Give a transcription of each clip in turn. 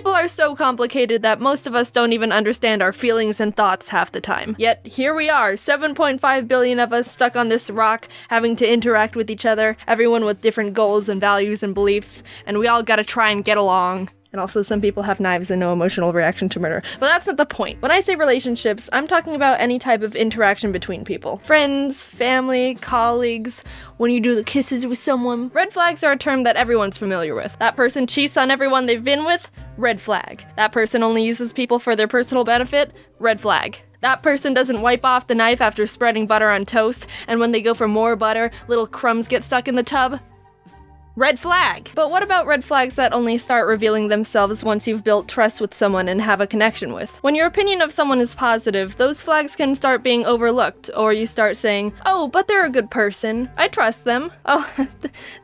People are so complicated that most of us don't even understand our feelings and thoughts half the time. Yet, here we are, 7.5 billion of us stuck on this rock, having to interact with each other, everyone with different goals and values and beliefs, and we all gotta try and get along. And also, some people have knives and no emotional reaction to murder. But that's not the point. When I say relationships, I'm talking about any type of interaction between people. Friends, family, colleagues, when you do the kisses with someone. Red flags are a term that everyone's familiar with. That person cheats on everyone they've been with? Red flag. That person only uses people for their personal benefit? Red flag. That person doesn't wipe off the knife after spreading butter on toast, and when they go for more butter, little crumbs get stuck in the tub? Red flag! But what about red flags that only start revealing themselves once you've built trust with someone and have a connection with? When your opinion of someone is positive, those flags can start being overlooked, or you start saying, oh, but they're a good person. I trust them. Oh,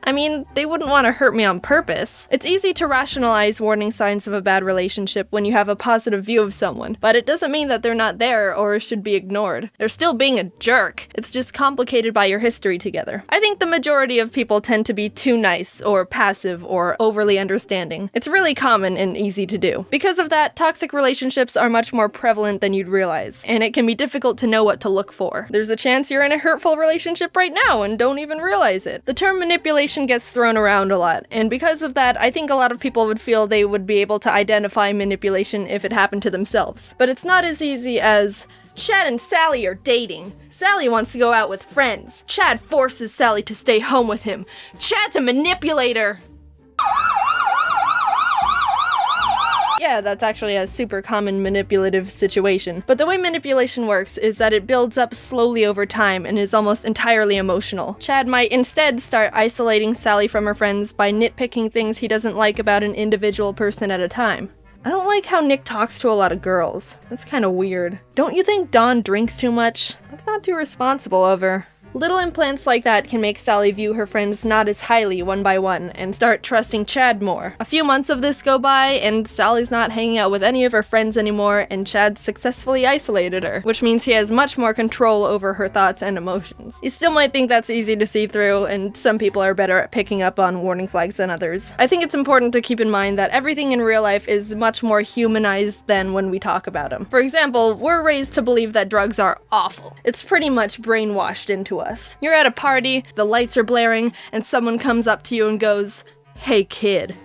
I mean, they wouldn't want to hurt me on purpose. It's easy to rationalize warning signs of a bad relationship when you have a positive view of someone, but it doesn't mean that they're not there or should be ignored. They're still being a jerk. It's just complicated by your history together. I think the majority of people tend to be too nice or passive or overly understanding. It's really common and easy to do. Because of that, toxic relationships are much more prevalent than you'd realize, and it can be difficult to know what to look for. There's a chance you're in a hurtful relationship right now and don't even realize it. The term manipulation gets thrown around a lot, and because of that, I think a lot of people would feel they would be able to identify manipulation if it happened to themselves. But it's not as easy as, Chad and Sally are dating. Sally wants to go out with friends. Chad forces Sally to stay home with him. Chad's a manipulator! Yeah, that's actually a super common manipulative situation. But the way manipulation works is that it builds up slowly over time and is almost entirely emotional. Chad might instead start isolating Sally from her friends by nitpicking things he doesn't like about an individual person at a time. I don't like how Nick talks to a lot of girls. That's kind of weird. Don't you think Dawn drinks too much? That's not too responsible of her. Little implants like that can make Sally view her friends not as highly one by one and start trusting Chad more. A few months of this go by and Sally's not hanging out with any of her friends anymore and Chad successfully isolated her, which means he has much more control over her thoughts and emotions. You still might think that's easy to see through, and some people are better at picking up on warning flags than others. I think it's important to keep in mind that everything in real life is much more humanized than when we talk about them. For example, we're raised to believe that drugs are awful. It's pretty much brainwashed into us. You're at a party, the lights are blaring, and someone comes up to you and goes, "Hey kid,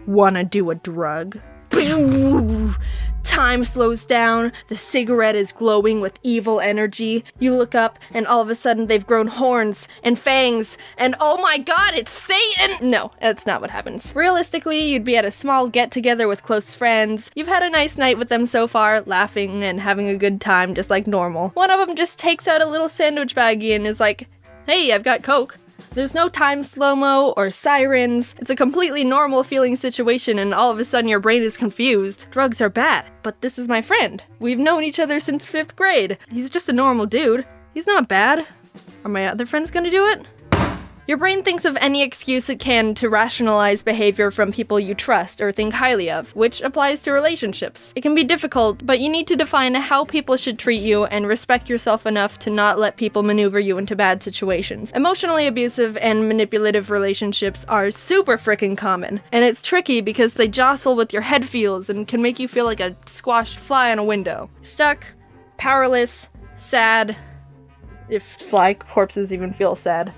wanna do a drug?" Time slows down, the cigarette is glowing with evil energy. You look up, and all of a sudden they've grown horns and fangs, and oh my god, it's Satan! No, that's not what happens. Realistically, you'd be at a small get-together with close friends. You've had a nice night with them so far, laughing and having a good time just like normal. One of them just takes out a little sandwich baggie and is like, "Hey, I've got Coke." There's no time slow-mo or sirens. It's a completely normal feeling situation and all of a sudden your brain is confused. Drugs are bad, but this is my friend. We've known each other since 5th grade. He's just a normal dude. He's not bad. Are my other friends gonna do it? Your brain thinks of any excuse it can to rationalize behavior from people you trust or think highly of, which applies to relationships. It can be difficult, but you need to define how people should treat you and respect yourself enough to not let people maneuver you into bad situations. Emotionally abusive and manipulative relationships are super frickin' common, and it's tricky because they jostle with your head feels and can make you feel like a squashed fly on a window. Stuck, powerless, sad, if fly corpses even feel sad.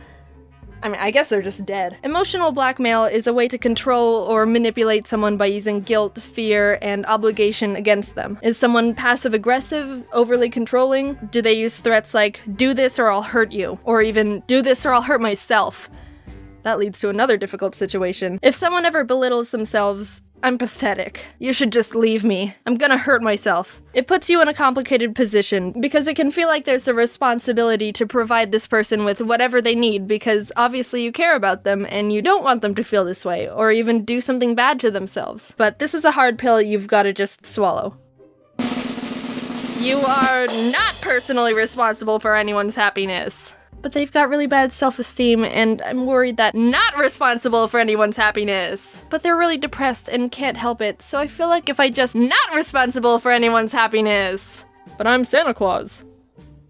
I mean, I guess they're just dead. Emotional blackmail is a way to control or manipulate someone by using guilt, fear, and obligation against them. Is someone passive-aggressive, overly controlling? Do they use threats like, "Do this or I'll hurt you," or even, "Do this or I'll hurt myself"? That leads to another difficult situation. If someone ever belittles themselves, "I'm pathetic. You should just leave me. I'm gonna hurt myself." It puts you in a complicated position, because it can feel like there's a responsibility to provide this person with whatever they need, because obviously you care about them and you don't want them to feel this way, or even do something bad to themselves. But this is a hard pill you've gotta just swallow. You are not personally responsible for anyone's happiness. But they've got really bad self-esteem, and I'm worried that not responsible for anyone's happiness. But they're really depressed and can't help it, so I feel like if I just not responsible for anyone's happiness. But I'm Santa Claus.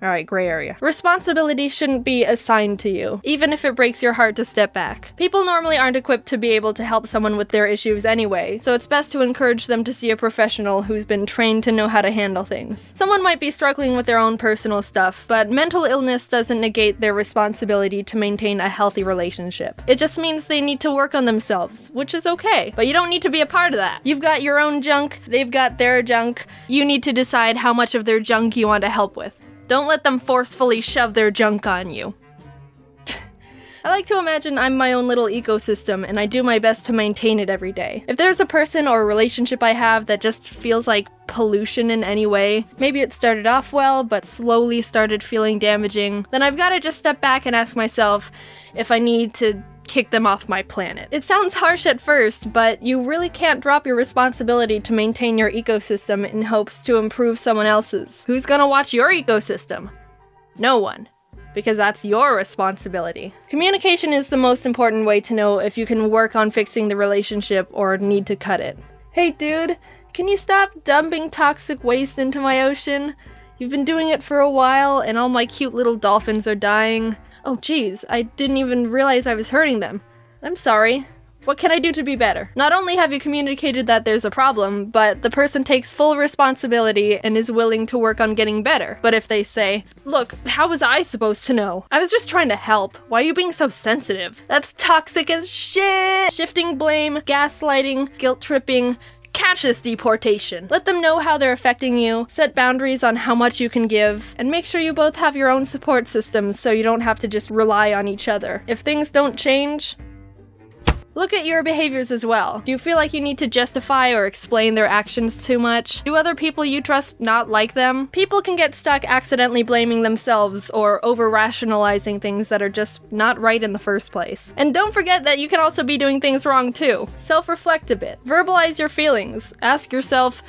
Alright, gray area. Responsibility shouldn't be assigned to you, even if it breaks your heart to step back. People normally aren't equipped to be able to help someone with their issues anyway, so it's best to encourage them to see a professional who's been trained to know how to handle things. Someone might be struggling with their own personal stuff, but mental illness doesn't negate their responsibility to maintain a healthy relationship. It just means they need to work on themselves, which is okay, but you don't need to be a part of that. You've got your own junk, they've got their junk. You need to decide how much of their junk you want to help with. Don't let them forcefully shove their junk on you. I like to imagine I'm my own little ecosystem and I do my best to maintain it every day. If there's a person or a relationship I have that just feels like pollution in any way, maybe it started off well but slowly started feeling damaging, then I've got to just step back and ask myself if I need to kick them off my planet. It sounds harsh at first, but you really can't drop your responsibility to maintain your ecosystem in hopes to improve someone else's. Who's gonna watch your ecosystem? No one. Because that's your responsibility. Communication is the most important way to know if you can work on fixing the relationship or need to cut it. Hey dude, can you stop dumping toxic waste into my ocean? You've been doing it for a while and all my cute little dolphins are dying. Oh geez, I didn't even realize I was hurting them. I'm sorry. What can I do to be better? Not only have you communicated that there's a problem, but the person takes full responsibility and is willing to work on getting better. But if they say, look, how was I supposed to know? I was just trying to help. Why are you being so sensitive? That's toxic as shit! Shifting blame, gaslighting, guilt tripping. Catch this deportation. Let them know how they're affecting you, set boundaries on how much you can give, and make sure you both have your own support systems so you don't have to just rely on each other. If things don't change, look at your behaviors as well. Do you feel like you need to justify or explain their actions too much? Do other people you trust not like them? People can get stuck accidentally blaming themselves or over-rationalizing things that are just not right in the first place. And don't forget that you can also be doing things wrong too. Self-reflect a bit. Verbalize your feelings. Ask yourself,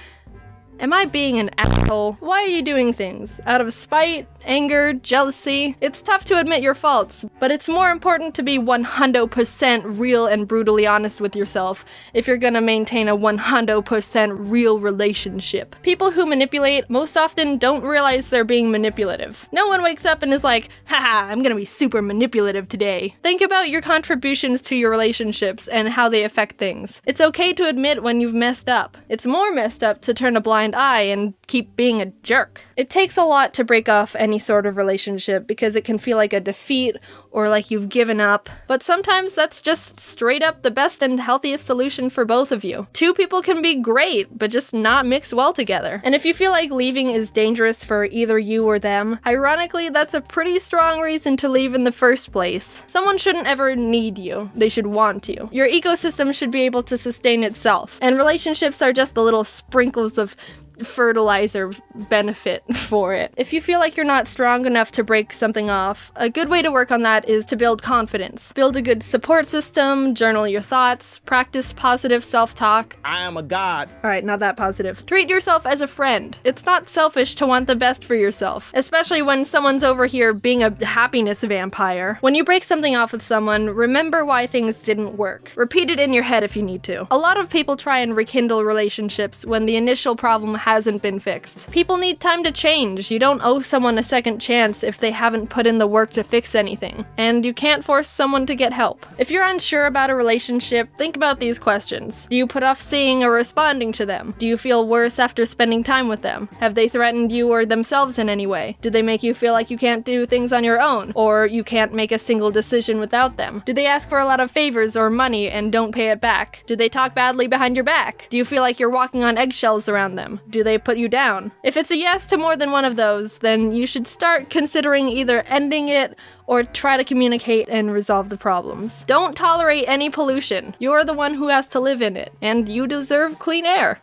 am I being an asshole? Why are you doing things? Out of spite? Anger? Jealousy? It's tough to admit your faults, but it's more important to be 100% real and brutally honest with yourself if you're gonna maintain a 100% real relationship. People who manipulate most often don't realize they're being manipulative. No one wakes up and is like, haha, I'm gonna be super manipulative today. Think about your contributions to your relationships and how they affect things. It's okay to admit when you've messed up. It's more messed up to turn a blind eye and keep being a jerk. It takes a lot to break off any sort of relationship because it can feel like a defeat or like you've given up, but sometimes that's just straight up the best and healthiest solution for both of you. Two people can be great, but just not mix well together. And if you feel like leaving is dangerous for either you or them, ironically, that's a pretty strong reason to leave in the first place. Someone shouldn't ever need you, they should want you. Your ecosystem should be able to sustain itself, and relationships are just the little sprinkles of fertilizer benefit for it. If you feel like you're not strong enough to break something off, a good way to work on that is to build confidence. Build a good support system, journal your thoughts, practice positive self-talk. I am a god. Alright, not that positive. Treat yourself as a friend. It's not selfish to want the best for yourself, especially when someone's over here being a happiness vampire. When you break something off with someone, remember why things didn't work. Repeat it in your head if you need to. A lot of people try and rekindle relationships when the initial problem hasn't been fixed. People need time to change. You don't owe someone a second chance if they haven't put in the work to fix anything. And you can't force someone to get help. If you're unsure about a relationship, think about these questions. Do you put off seeing or responding to them? Do you feel worse after spending time with them? Have they threatened you or themselves in any way? Do they make you feel like you can't do things on your own? Or you can't make a single decision without them? Do they ask for a lot of favors or money and don't pay it back? Do they talk badly behind your back? Do you feel like you're walking on eggshells around them? Do they put you down? If it's a yes to more than one of those, then you should start considering either ending it or try to communicate and resolve the problems. Don't tolerate any pollution. You're the one who has to live in it, and you deserve clean air.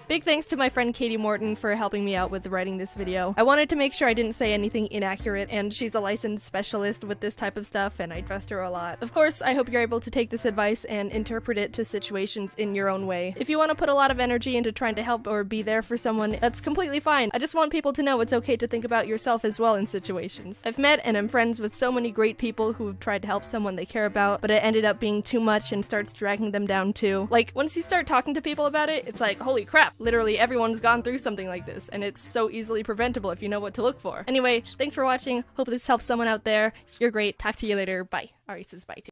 Big thanks to my friend Katie Morton for helping me out with writing this video. I wanted to make sure I didn't say anything inaccurate, and she's a licensed specialist with this type of stuff, and I trust her a lot. Of course, I hope you're able to take this advice and interpret it to situations in your own way. If you want to put a lot of energy into trying to help or be there for someone, that's completely fine. I just want people to know it's okay to think about yourself as well in situations. I've met and am friends with so many great people who have tried to help someone they care about, but it ended up being too much and starts dragging them down too. Like, once you start talking to people about it, it's like, holy crap, Literally everyone's gone through something like this, and it's so easily preventable if you know what to look for. Anyway, thanks for watching. Hope this helps someone out there. You're great. Talk to you later. Bye. Ari says bye too.